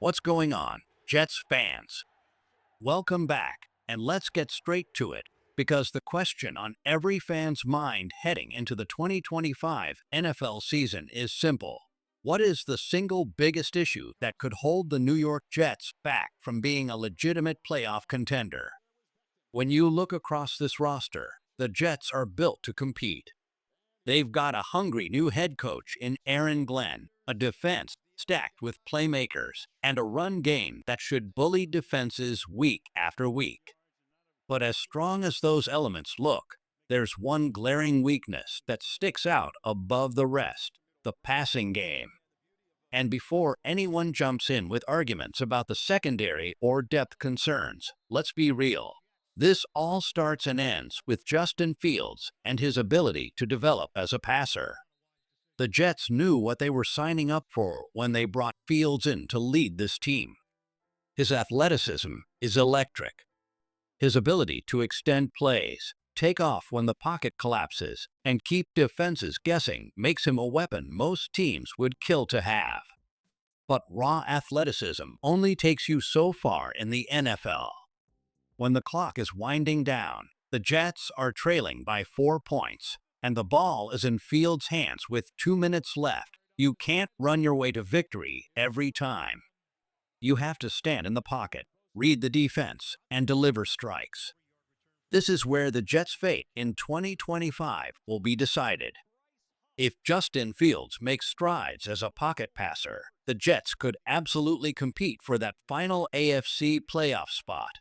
What's going on, Jets fans? Welcome back, and let's get straight to it, because the question on every fan's mind heading into the 2025 NFL season is simple. What is the single biggest issue that could hold the New York Jets back from being a legitimate playoff contender? When you look across this roster, the Jets are built to compete. They've got a hungry new head coach in Aaron Glenn, a defense stacked with playmakers, and a run game that should bully defenses week after week. But as strong as those elements look, there's one glaring weakness that sticks out above the rest: the passing game. And before anyone jumps in with arguments about the secondary or depth concerns, let's be real. This all starts and ends with Justin Fields and his ability to develop as a passer. The Jets knew what they were signing up for when they brought Fields in to lead this team. His athleticism is electric. His ability to extend plays, take off when the pocket collapses, and keep defenses guessing makes him a weapon most teams would kill to have. But raw athleticism only takes you so far in the NFL. When the clock is winding down, the Jets are trailing by 4 points, and the ball is in Fields' hands with 2 minutes left. You can't run your way to victory every time. You have to stand in the pocket, read the defense, and deliver strikes. This is where the Jets' fate in 2025 will be decided. If Justin Fields makes strides as a pocket passer, the Jets could absolutely compete for that final AFC playoff spot.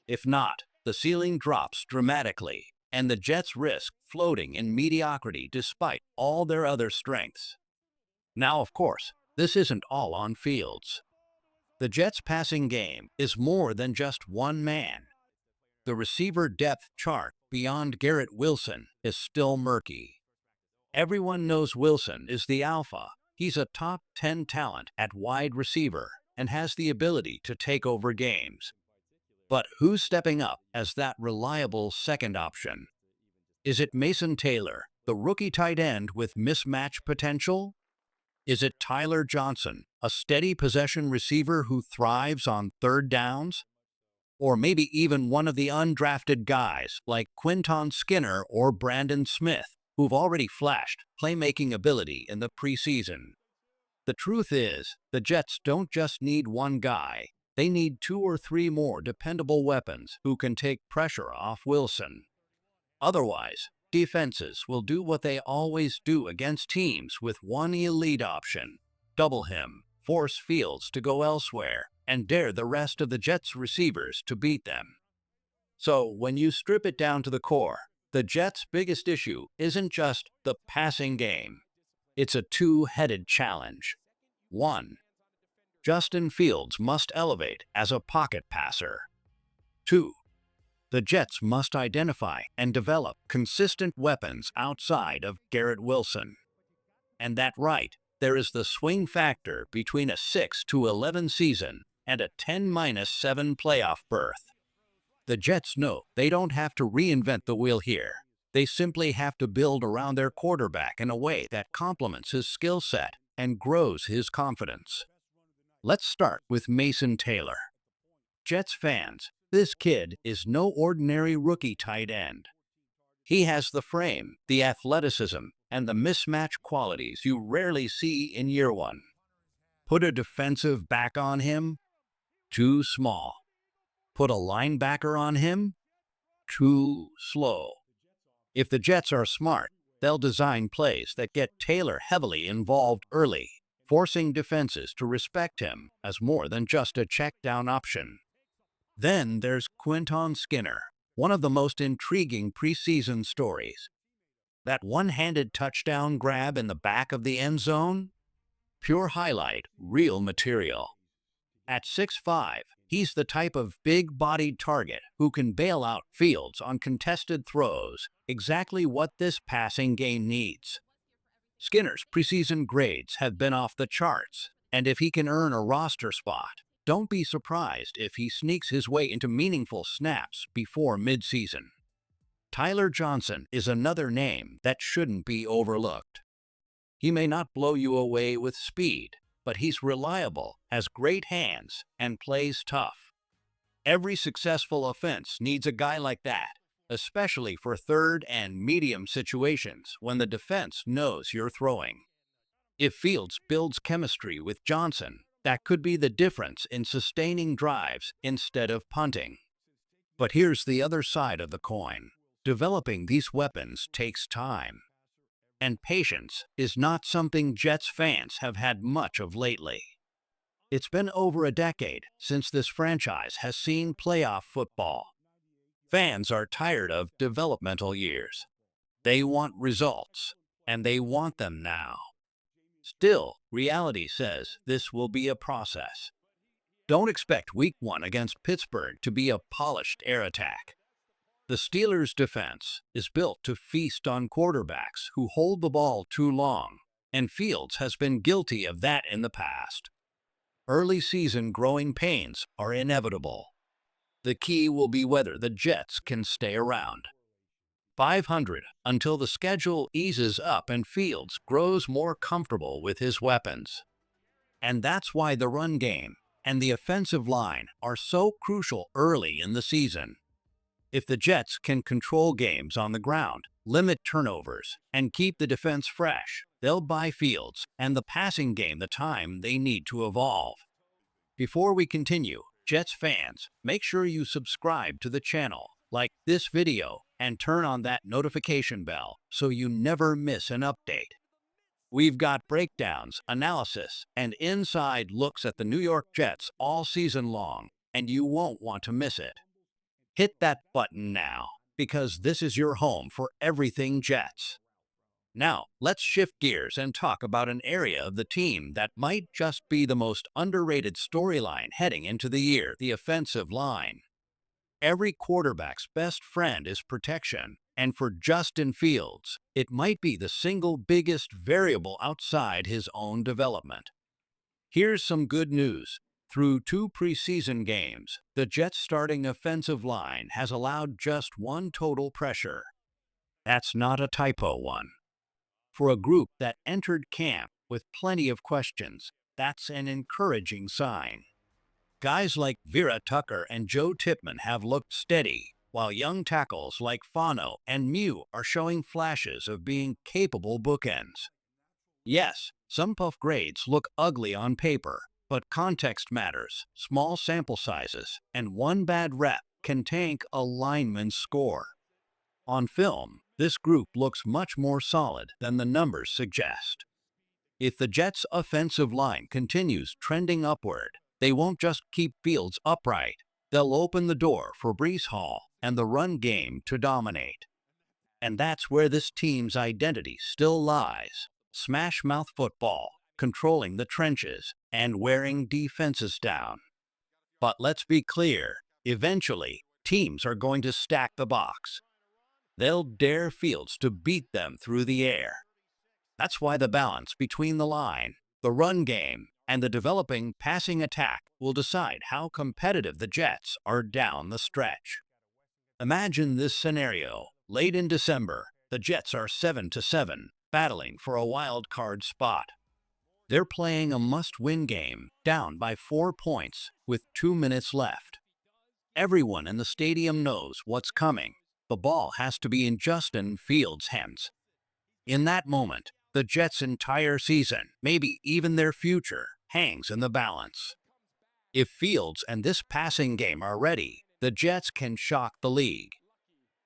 If not, the ceiling drops dramatically, and the Jets risk floating in mediocrity despite all their other strengths. Now, of course, this isn't all on Fields. The Jets' passing game is more than just one man. The receiver depth chart beyond Garrett Wilson is still murky. Everyone knows Wilson is the alpha. He's a top 10 talent at wide receiver and has the ability to take over games. But who's stepping up as that reliable second option? Is it Mason Taylor, the rookie tight end with mismatch potential? Is it Tyler Johnson, a steady possession receiver who thrives on third downs? Or maybe even one of the undrafted guys like Quinton Skinner or Brandon Smith, who've already flashed playmaking ability in the preseason? The truth is, the Jets don't just need one guy. They need two or three more dependable weapons who can take pressure off Wilson. Otherwise, defenses will do what they always do against teams with one elite option: double him, force Fields to go elsewhere, and dare the rest of the Jets' receivers to beat them. So, when you strip it down to the core, the Jets' biggest issue isn't just the passing game. It's a two-headed challenge. 1. Justin Fields must elevate as a pocket passer. 2. The Jets must identify and develop consistent weapons outside of Garrett Wilson. And that right, there is the swing factor between a 6-11 season and a 10-7 playoff berth. The Jets know they don't have to reinvent the wheel here. They simply have to build around their quarterback in a way that complements his skill set and grows his confidence. Let's start with Mason Taylor. Jets fans, this kid is no ordinary rookie tight end. He has the frame, the athleticism, and the mismatch qualities you rarely see in year one. Put a defensive back on him? Too small. Put a linebacker on him? Too slow. If the Jets are smart, they'll design plays that get Taylor heavily involved early, forcing defenses to respect him as more than just a check-down option. Then there's Quinton Skinner, one of the most intriguing preseason stories. That one-handed touchdown grab in the back of the end zone? Pure highlight, real material. At 6'5", he's the type of big-bodied target who can bail out Fields on contested throws, exactly what this passing game needs. Skinner's preseason grades have been off the charts, and if he can earn a roster spot, don't be surprised if he sneaks his way into meaningful snaps before midseason. Tyler Johnson is another name that shouldn't be overlooked. He may not blow you away with speed, but he's reliable, has great hands, and plays tough. Every successful offense needs a guy like that, especially for third and medium situations when the defense knows you're throwing. If Fields builds chemistry with Johnson, that could be the difference in sustaining drives instead of punting. But here's the other side of the coin. Developing these weapons takes time. And patience is not something Jets fans have had much of lately. It's been over a decade since this franchise has seen playoff football. Fans are tired of developmental years. They want results, and they want them now. Still, reality says this will be a process. Don't expect Week 1 against Pittsburgh to be a polished air attack. The Steelers' defense is built to feast on quarterbacks who hold the ball too long, and Fields has been guilty of that in the past. Early season growing pains are inevitable. The key will be whether the Jets can stay around 500 until the schedule eases up and Fields grows more comfortable with his weapons. And that's why the run game and the offensive line are so crucial early in the season. If the Jets can control games on the ground, limit turnovers, and keep the defense fresh, they'll buy Fields and the passing game the time they need to evolve. Before we continue, Jets fans, make sure you subscribe to the channel, like this video, and turn on that notification bell so you never miss an update. We've got breakdowns, analysis, and inside looks at the New York Jets all season long, and you won't want to miss it. Hit that button now, because this is your home for everything Jets. Now, let's shift gears and talk about an area of the team that might just be the most underrated storyline heading into the year: the offensive line. Every quarterback's best friend is protection, and for Justin Fields, it might be the single biggest variable outside his own development. Here's some good news. Through 2 preseason games, the Jets' starting offensive line has allowed just 1 total pressure. That's not a typo one. For a group that entered camp with plenty of questions, that's an encouraging sign. Guys like Vera Tucker and Joe Tipman have looked steady, while young tackles like Fano and Mew are showing flashes of being capable bookends. Yes, some puff grades look ugly on paper, but context matters. Small sample sizes and 1 bad rep can tank a lineman's score. On film, this group looks much more solid than the numbers suggest. If the Jets' offensive line continues trending upward, they won't just keep Fields upright. They'll open the door for Breece Hall and the run game to dominate. And that's where this team's identity still lies: smash-mouth football, controlling the trenches, and wearing defenses down. But let's be clear, eventually, teams are going to stack the box. They'll dare Fields to beat them through the air. That's why the balance between the line, the run game, and the developing passing attack will decide how competitive the Jets are down the stretch. Imagine this scenario. Late in December, the Jets are 7-7, battling for a wild card spot. They're playing a must-win game, down by 4 points, with 2 minutes left. Everyone in the stadium knows what's coming. The ball has to be in Justin Fields' hands. In that moment, the Jets' entire season, maybe even their future, hangs in the balance. If Fields and this passing game are ready, the Jets can shock the league.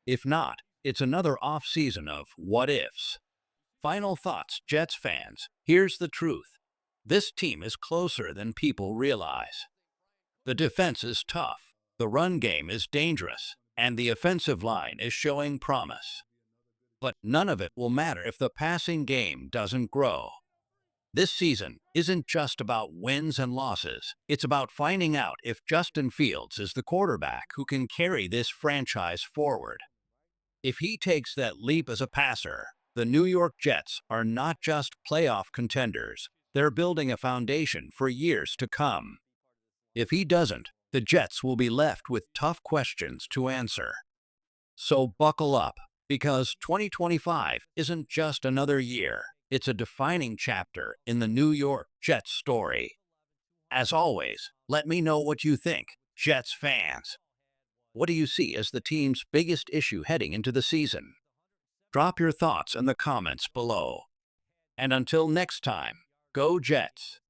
If not, it's another off-season of what-ifs. Final thoughts, Jets fans. Here's the truth. This team is closer than people realize. The defense is tough, the run game is dangerous, and the offensive line is showing promise. But none of it will matter if the passing game doesn't grow. This season isn't just about wins and losses. It's about finding out if Justin Fields is the quarterback who can carry this franchise forward. If he takes that leap as a passer, the New York Jets are not just playoff contenders. They're building a foundation for years to come. If he doesn't, the Jets will be left with tough questions to answer. So buckle up, because 2025 isn't just another year. It's a defining chapter in the New York Jets story. As always, let me know what you think, Jets fans. What do you see as the team's biggest issue heading into the season? Drop your thoughts in the comments below. And until next time, go Jets!